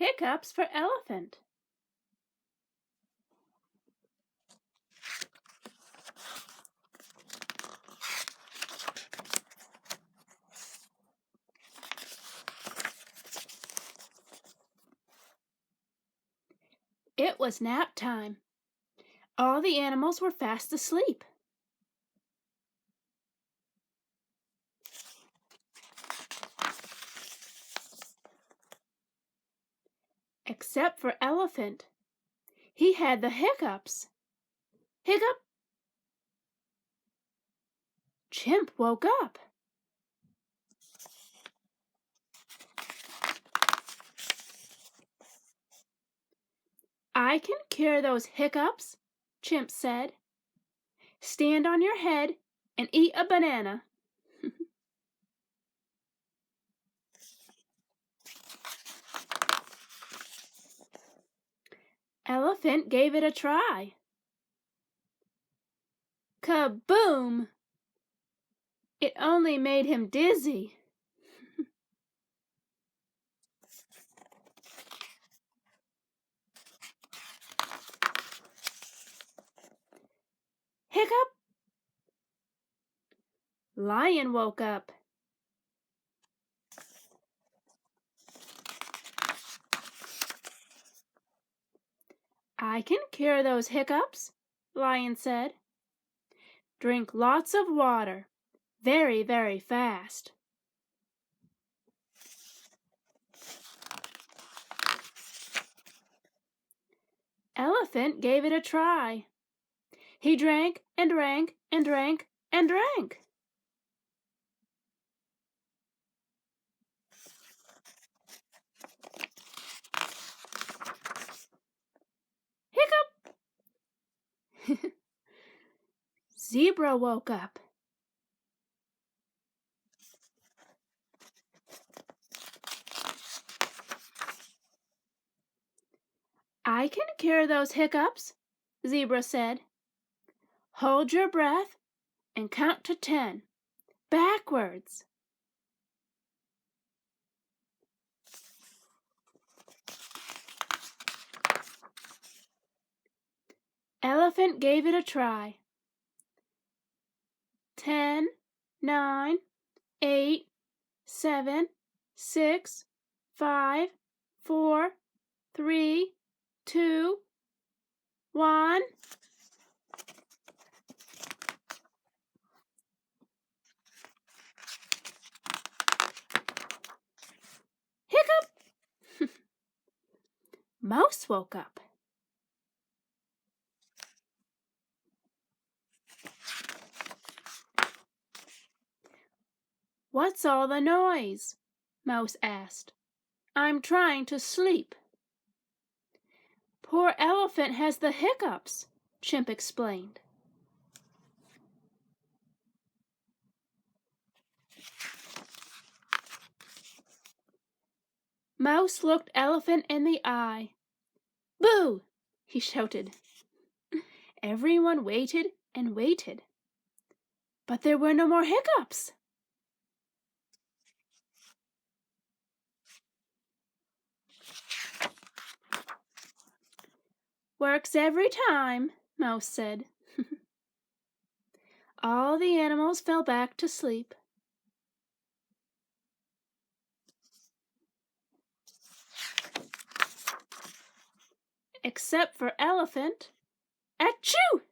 Hiccups for Elephant. It was nap time. All the animals were fast asleep. Except for Elephant. He had the hiccups. Hiccup! Chimp woke up. I can cure those hiccups, Chimp said. Stand on your head and eat a banana. Elephant gave it a try. Kaboom! It only made him dizzy. Hiccup! Lion woke up. I can cure those hiccups, Lion said. Drink lots of water, very, very fast. Elephant gave it a try. He drank and drank and drank and drank. Hiccup! Zebra woke up. I can cure those hiccups, Zebra said. Hold your breath and count to 10, backwards. Elephant gave it a try. 10, 9, 8, 7, 6, 5, 4, 3, 2, 1. Hiccup! Mouse woke up. What's all the noise? Mouse asked. I'm trying to sleep. Poor Elephant has the hiccups, Chimp explained. Mouse looked Elephant in the eye. Boo! He shouted. Everyone waited and waited, but there were no more hiccups. Works every time, Mouse said. All the animals fell back to sleep. Except for Elephant. Achoo!